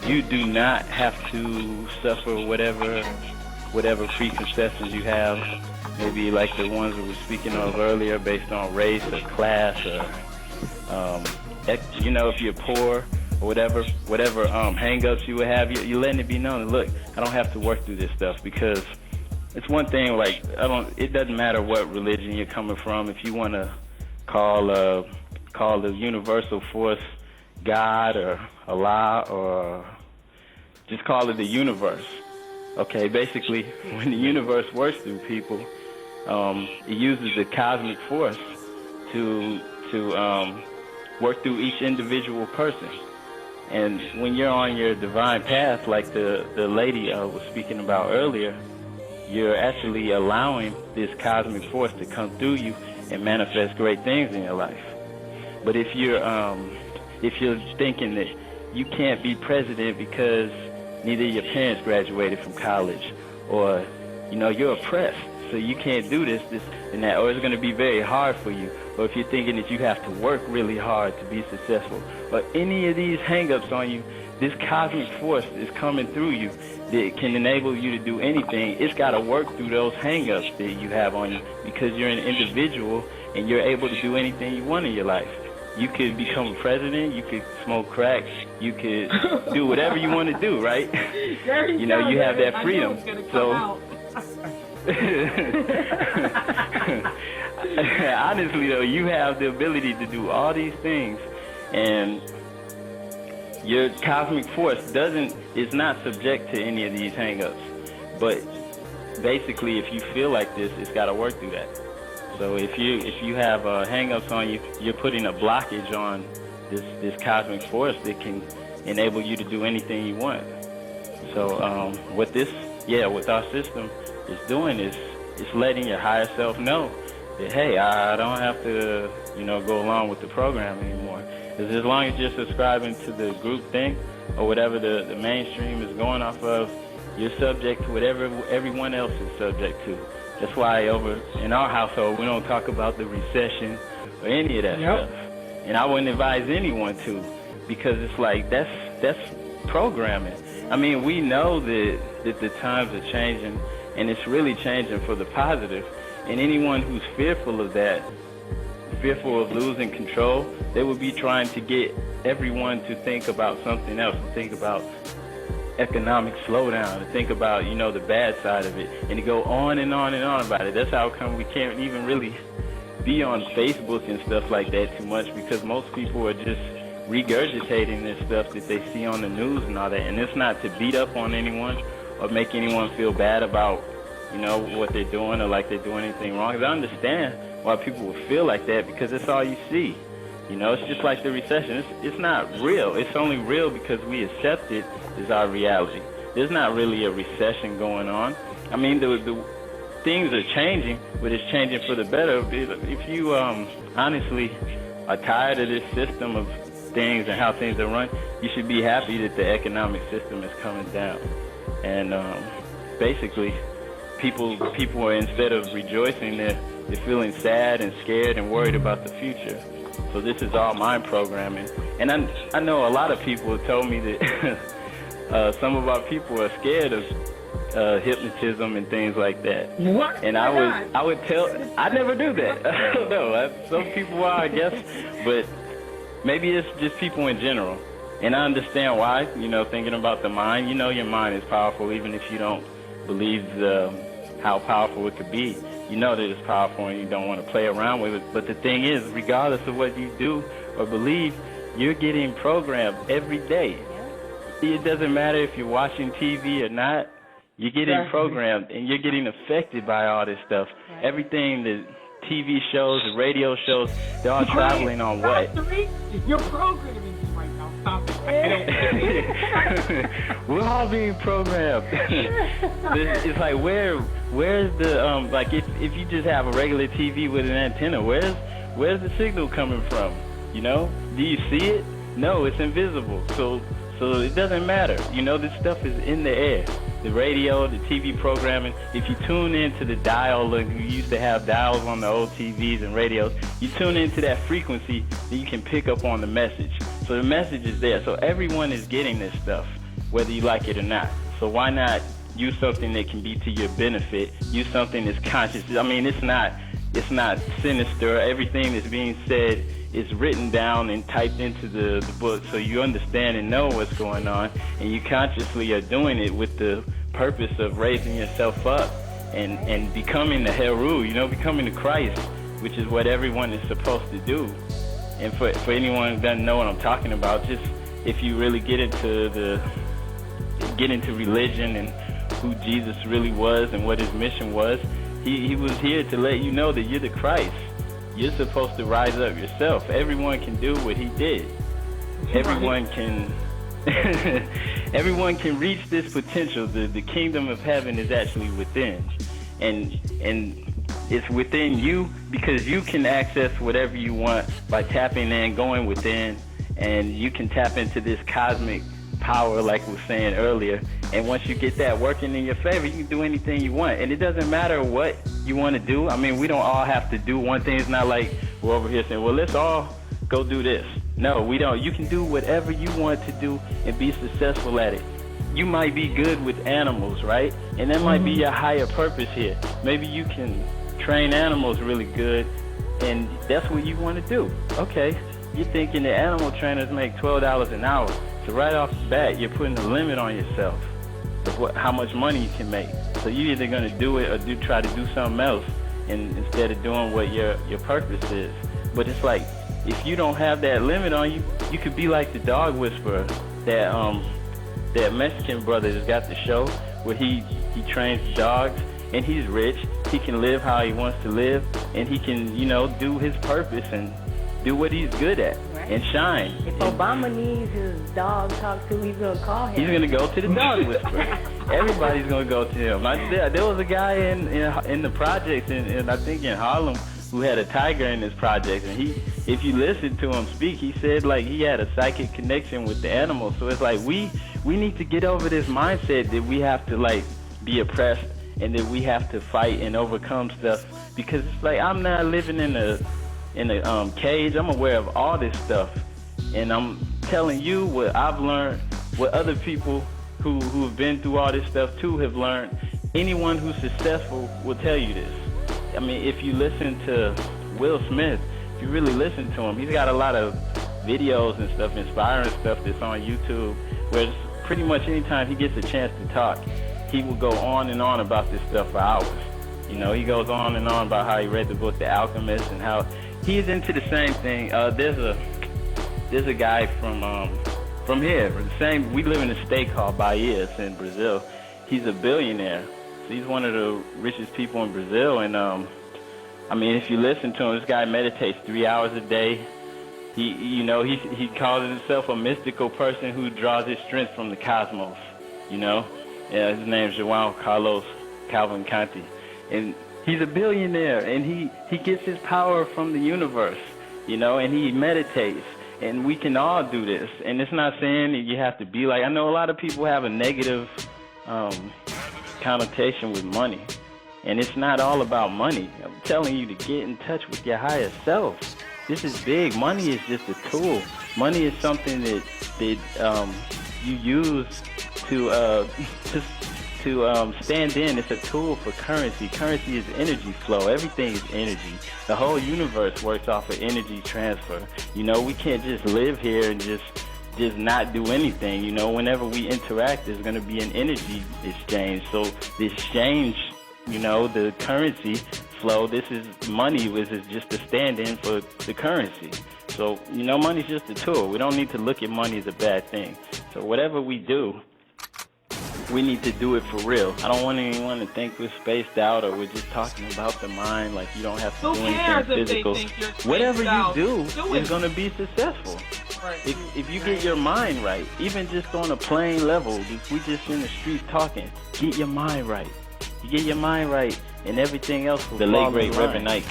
you do not have to suffer whatever preconceptions you have, maybe like the ones we were speaking of earlier, based on race or class or, if you're poor or whatever hang-ups you would have, you're letting it be known that, look, I don't have to work through this stuff, because it's one thing, like, it doesn't matter what religion you're coming from. If you want to call the universal force God or Allah, or just call it the universe. Okay, basically, when the universe works through people, it uses the cosmic force to work through each individual person. And when you're on your divine path, like the lady was speaking about earlier, you're actually allowing this cosmic force to come through you and manifest great things in your life. But if you're thinking that you can't be president because neither of your parents graduated from college, or you're oppressed, so you can't do this and that, or it's going to be very hard for you, or if you're thinking that you have to work really hard to be successful, or any of these hang-ups on you, this cosmic force is coming through you that can enable you to do anything. It's got to work through those hang-ups that you have on you, because you're an individual and you're able to do anything you want in your life. You could become a president, you could smoke crack, you could do whatever you want to do, right? You have that freedom. So honestly though, you have the ability to do all these things, and your cosmic force is not subject to any of these hang-ups. But basically, if you feel like this, it's got to work through that. So if you have hang-ups on you, you're putting a blockage on this cosmic force that can enable you to do anything you want. So what our system is doing is it's letting your higher self know that, hey, I don't have to go along with the program anymore. Because as long as you're subscribing to the group thing or whatever the mainstream is going off of, you're subject to whatever everyone else is subject to. That's why over in our household, we don't talk about the recession or any of that stuff. And I wouldn't advise anyone to, because it's like, that's programming. I mean, we know that the times are changing, and it's really changing for the positive. And anyone who's fearful of that, fearful of losing control, they would be trying to get everyone to think about something else, to think about economic slowdown, to think about, the bad side of it, and to go on and on and on about it. That's how come we can't even really be on Facebook and stuff like that too much, because most people are just regurgitating this stuff that they see on the news and all that. And it's not to beat up on anyone or make anyone feel bad about, what they're doing or like they're doing anything wrong. Because I understand why people would feel like that, because it's all you see. It's just like the recession. It's not real. It's only real because we accept it as our reality. There's not really a recession going on. I mean, the things are changing, but it's changing for the better. If you honestly are tired of this system of things and how things are run, you should be happy that the economic system is coming down. And basically, people are, instead of rejoicing, they're feeling sad and scared and worried about the future. So this is all mind programming. And I know a lot of people have told me that some of our people are scared of hypnotism and things like that. What? And I would tell, I never do that. I don't know. Some people are, I guess, but maybe it's just people in general. And I understand why, thinking about the mind. Your mind is powerful, even if you don't believe how powerful it could be. You know that it's powerful and you don't want to play around with it. But the thing is, regardless of what you do or believe, you're getting programmed every day. It doesn't matter if you're watching TV or not. You're getting programmed, and you're getting affected by all this stuff. Everything, the TV shows, the radio shows, they're all traveling on what? You're programming me right now. Stop it. We're all being programmed. It's like, where's the like if you just have a regular TV with an antenna, where's the signal coming from? Do you see it? No, it's invisible. So it doesn't matter. This stuff is in the air. The radio, the TV programming. If you tune into the dial, like you used to have dials on the old TVs and radios, you tune into that frequency, then you can pick up on the message. So the message is there. So everyone is getting this stuff. whether you like it or not. So why not use something that can be to your benefit? Use something that's conscious. I mean, it's not sinister. Everything that's being said is written down and typed into the book, so you understand and know what's going on, and you consciously are doing it with the purpose of raising yourself up and becoming the Heru, becoming the Christ, which is what everyone is supposed to do. And for anyone who doesn't know what I'm talking about, just if you really get into religion and who Jesus really was and what his mission was, he was here to let you know that you're the Christ. You're supposed to rise up yourself. Everyone can do what he did. Everyone can everyone can reach this potential. The kingdom of heaven is actually within. And it's within you, because you can access whatever you want by tapping in, going within, and you can tap into this cosmic power like we were saying earlier. And once you get that working in your favor, you can do anything you want. And it doesn't matter what you want to do. I mean, we don't all have to do one thing. It's not like we're over here saying, well, let's all go do this. No, we don't. You can do whatever you want to do and be successful at it. You might be good with animals, right? And that might be your higher purpose here. Maybe you can train animals really good, and that's what you want to do. Okay, you're thinking the animal trainers make $12 an hour. So right off the bat, you're putting a limit on yourself of how much money you can make. So you're either going to do it or try to do something else, and instead of doing what your purpose is. But it's like, if you don't have that limit on you, you could be like the dog whisperer, that Mexican brother that's got the show where he trains dogs, and he's rich. He can live how he wants to live, and he can, do his purpose and do what he's good at. And shine. If Obama needs his dog talk to, he's going to call him. He's going to go to the dog whisperer. Everybody's going to go to him. There was a guy in the projects, I think in Harlem, who had a tiger in his project. And if you listen to him speak, he said like he had a psychic connection with the animals. So it's like we need to get over this mindset that we have to like be oppressed and that we have to fight and overcome stuff. Because it's like, I'm not living in a cage. I'm aware of all this stuff, and I'm telling you what I've learned, what other people who've been through all this stuff too have learned. Anyone who's successful will tell you this. I mean, if you listen to Will Smith, if you really listen to him, he's got a lot of videos and stuff, inspiring stuff that's on YouTube, where it's pretty much anytime he gets a chance to talk, he will go on and on about this stuff for hours. He goes on and on about how he read the book The Alchemist and how he's into the same thing. There's a guy from here. We live in a state called Bahia. It's in Brazil. He's a billionaire. So he's one of the richest people in Brazil. And I mean, if you listen to him, this guy meditates 3 hours a day. He calls himself a mystical person who draws his strength from the cosmos. Yeah, his name's João Carlos Calvin Canty. And he's a billionaire, and he gets his power from the universe, and he meditates. And we can all do this. And it's not saying that you have to be like, I know a lot of people have a negative connotation with money. And it's not all about money. I'm telling you to get in touch with your higher self. This is big. Money is just a tool. Money is something that you use to stand in. It's a tool for currency. Currency is energy flow. Everything is energy. The whole universe works off of energy transfer. We can't just live here and just not do anything. Whenever we interact, there's going to be an energy exchange. So the exchange, the currency flow, this is money, which is just a stand-in for the currency. So, money's just a tool. We don't need to look at money as a bad thing. So whatever we do, we need to do it for real. I don't want anyone to think we're spaced out or we're just talking about the mind, like you don't have to do anything physical. Whatever you do is going to be successful. Right. If you get your mind right, even just on a plain level, if we just in the street talking, get your mind right. You get your mind right, and everything else will fall in line. The late great Reverend Ike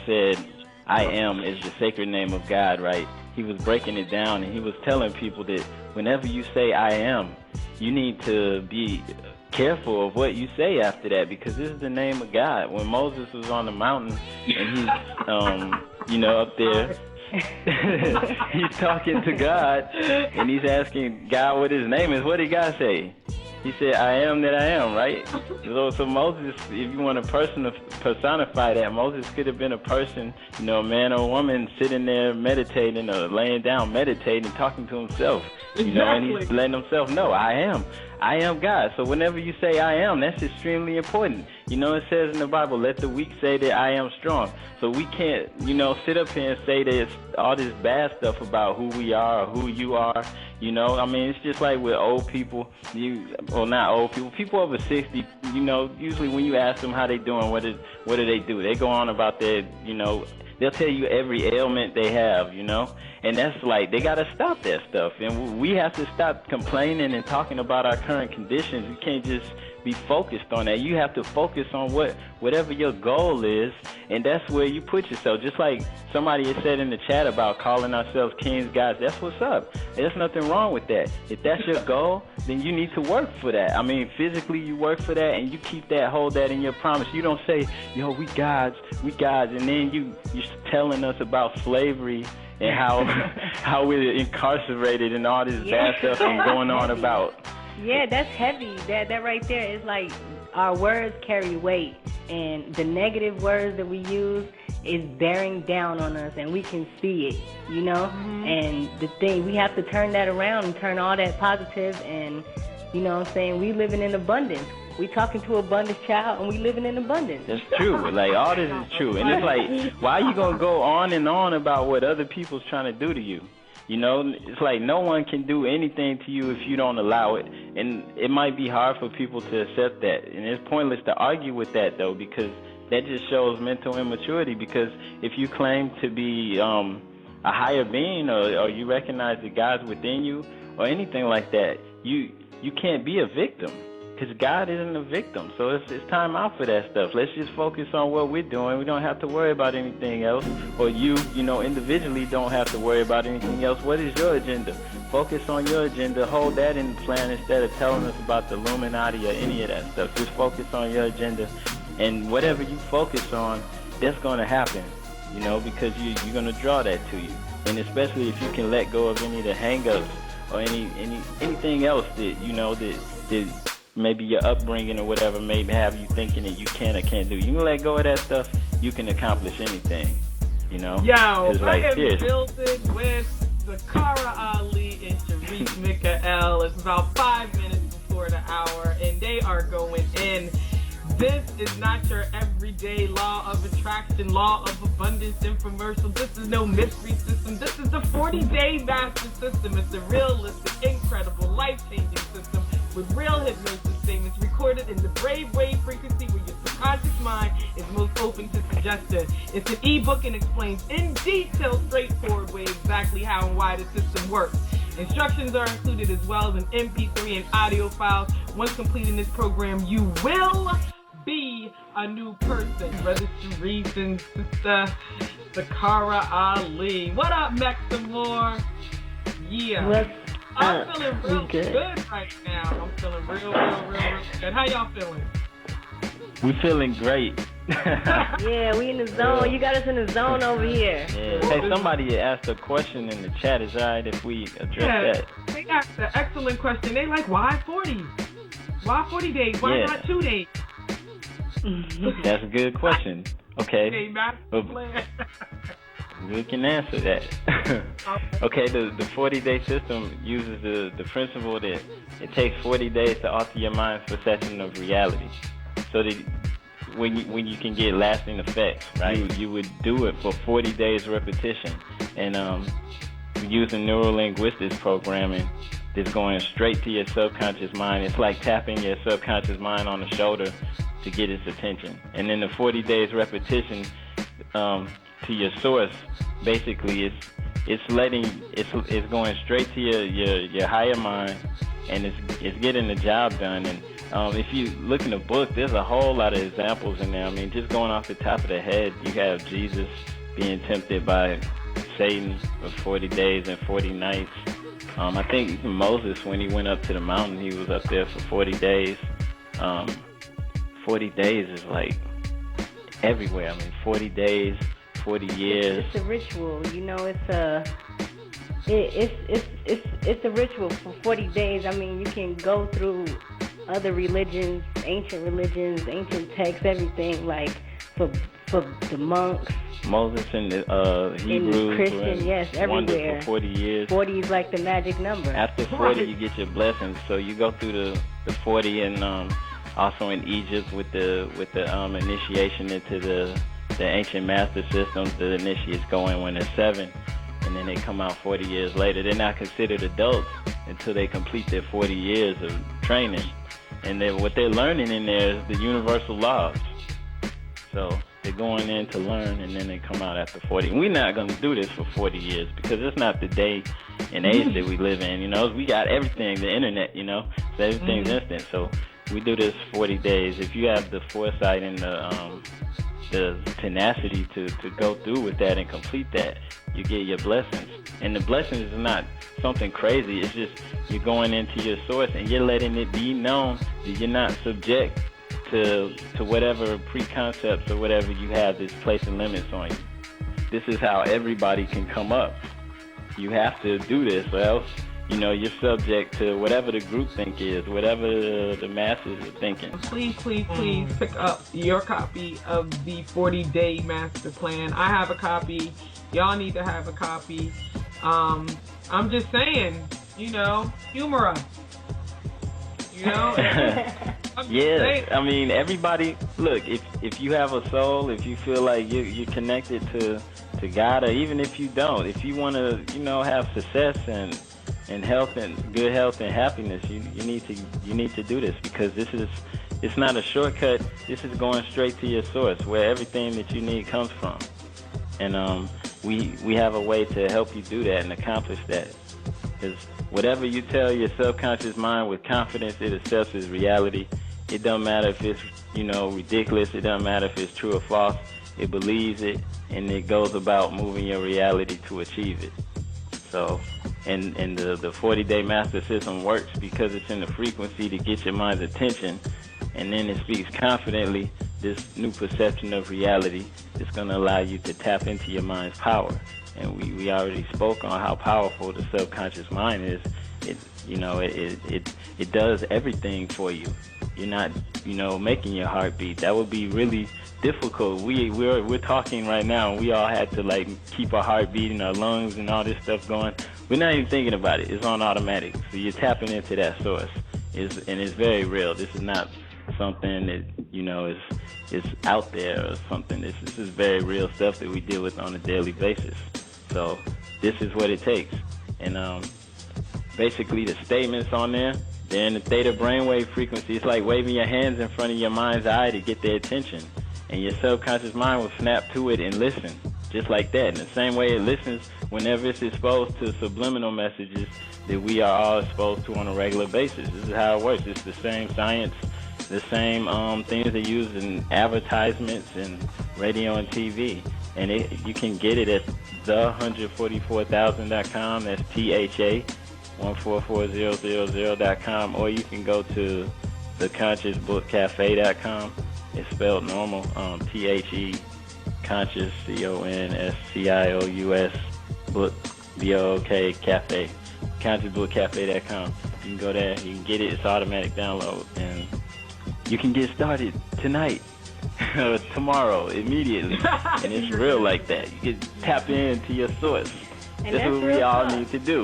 said, I am is the sacred name of God, right? He was breaking it down, and he was telling people that whenever you say I am, you need to be careful of what you say after that, because this is the name of God. When Moses was on the mountain and he's, up there he's talking to God, and he's asking God what his name is. What did God say? He said, I am that I am, right? So Moses, if you want to personify that, Moses could have been a person, a man or a woman sitting there meditating or laying down meditating, talking to himself, and he's letting himself know, I am God. So whenever you say I am, that's extremely important. It says in the Bible, let the weak say that I am strong. So we can't, sit up here and say that all this bad stuff about who we are or who you are. It's just like with old people, not old people, people over 60, usually when you ask them how they doing, what do they do? They go on about their, they'll tell you every ailment they have, and that's like, they got to stop that stuff. And we have to stop complaining and talking about our current conditions. You can't just be focused on that. You have to focus on whatever your goal is, and that's where you put yourself. Just like somebody had said in the chat about calling ourselves kings, guys, that's what's up. There's nothing wrong with that. If that's your goal, then you need to work for that. Physically you work for that, and you keep that, hold that in your promise. You don't say, we gods, and then you're telling us about slavery and how we're incarcerated and all this bad stuff and going on about. Yeah, that's heavy. That right there is like our words carry weight, and the negative words that we use is bearing down on us, and we can see it, And the thing, we have to turn that around and turn all that positive, and we living in abundance. We talking to abundance child, and we living in abundance. That's true. Like, all this is true. And it's like, why are you going to go on and on about what other people's trying to do to you? It's like no one can do anything to you if you don't allow it. And it might be hard for people to accept that. And it's pointless to argue with that, though, because that just shows mental immaturity. Because if you claim to be a higher being, or you recognize the God's within you or anything like that, you can't be a victim. Because God isn't a victim. So it's time out for that stuff. Let's just focus on what we're doing. We don't have to worry about anything else. Or you individually don't have to worry about anything else. What is your agenda? Focus on your agenda. Hold that in the plan instead of telling us about the Illuminati or any of that stuff. Just focus on your agenda. And whatever you focus on, that's going to happen, because you're going to draw that to you. And especially if you can let go of any of the hang-ups or anything else that maybe your upbringing or whatever may have you thinking that you can or can't do. You can let go of that stuff, you can accomplish anything, Yo, I am building with Sakkara Ali and Sharif Mika'el. It's about 5 minutes before the hour, and they are going in. This is not your everyday law of attraction, law of abundance infomercial. This is no mystery system. This is the 40-day master system. It's a realistic, incredible, life-changing system with real hypnosis statements recorded in the Brainwave Frequency, where your subconscious mind is most open to suggestion. It's an ebook and explains in detail, straightforward way, exactly how and why the system works. Instructions are included, as well as an MP3 and audio files. Once completing this program, you will be a new person. Brother Sharif and Sister Sakkara Ali. What up, Maximore? Yeah. I'm feeling real good right now. I'm feeling real good. How y'all feeling? We feeling great. Yeah, we in the zone. You got us in the zone over here. Yeah. Hey, somebody asked a question in the chat. Is it all right if we address that? They asked an excellent question. They like, why 40? Why 40 days? Why not 2 days? That's a good question. Okay. We can answer that. Okay, the 40-day system uses the principle that it takes 40 days to alter your mind's perception of reality. So that when you can get lasting effects, right? You would do it for 40 days repetition. And using neuro-linguistics programming that's going straight to your subconscious mind. It's like tapping your subconscious mind on the shoulder to get its attention. And then the 40 days repetition to your source, basically it's going straight to your higher mind, and it's getting the job done. And if you look in the book, there's a whole lot of examples in there. I mean, just going off the top of the head, you have Jesus being tempted by Satan for 40 days and 40 nights. I think even Moses, when he went up to the mountain, he was up there for 40 days. 40 days is like everywhere. I mean, 40 days, 40 years. It's a ritual, you know. It's a ritual for 40 days. I mean, you can go through other religions, ancient texts, everything, like for the monks. Moses and the Hebrews and Christian, yes, everywhere. For 40 years. 40 is like the magic number. After 40, you get your blessings. So you go through the 40, and also in Egypt with the initiation into the ancient master systems. The initiates go in when they're 7, and then they come out 40 years later. They're not considered adults until they complete their 40 years of training. And then what they're learning in there is the universal laws. So they're going in to learn, and then they come out after 40. And we're not going to do this for 40 years because it's not the day and age that we live in. You know, we got everything, the internet, you know, so everything's instant. So we do this 40 days. If you have the foresight and the tenacity to go through with that and complete that, you get your blessings. And the blessings is not something crazy. It's just you're going into your source and you're letting it be known that you're not subject to whatever preconcepts or whatever you have that's placing limits on you. This is how everybody can come up. You have to do this, or else, you know, you're subject to whatever the group think is, whatever the masses are thinking. Please pick up your copy of the 40-day master plan. I have a copy. Y'all need to have a copy. I'm just saying, you know, humor us. You know? Yeah, I mean, everybody, look, if you have a soul, if you feel like you're connected to God, or even if you don't, if you want to, you know, have success and health and good health and happiness, you need to do this, because it's not a shortcut. This is going straight to your source, where everything that you need comes from. And we have a way to help you do that and accomplish that. Because whatever you tell your subconscious mind with confidence, it accepts as reality. It doesn't matter if it's, you know, ridiculous. It doesn't matter if it's true or false. It believes it, and it goes about moving your reality to achieve it. So, and the 40-day master system works because it's in the frequency to get your mind's attention, and then it speaks confidently this new perception of reality is going to allow you to tap into your mind's power. And we already spoke on how powerful the subconscious mind is. It does everything for you. You're not, you know, making your heart beat. That would be really difficult. We're talking right now, and we all had to like keep our heart beating, our lungs and all this stuff going. We're not even thinking about it. It's on automatic. So you're tapping into that source. And it's very real. This is not something that, you know, is out there or something. This is very real stuff that we deal with on a daily basis. So this is what it takes. And basically the statements on there, they're in the theta brainwave frequency. It's like waving your hands in front of your mind's eye to get their attention. And your subconscious mind will snap to it and listen, just like that. In the same way it listens whenever it's exposed to subliminal messages that we are all exposed to on a regular basis. This is how it works. It's the same science, the same things they use in advertisements and radio and TV. And you can get it at the144,000.com. That's THA144000.com. Or you can go to theconsciousbookcafe.com. It's spelled normal, THE, conscious, CONSCIOUS, book, BOOK, cafe, consciousbookcafe.com. You can go there, you can get it, it's automatic download, and you can get started tonight, tomorrow, immediately, and it's real like that. You can tap into your source. That's what we all need to do.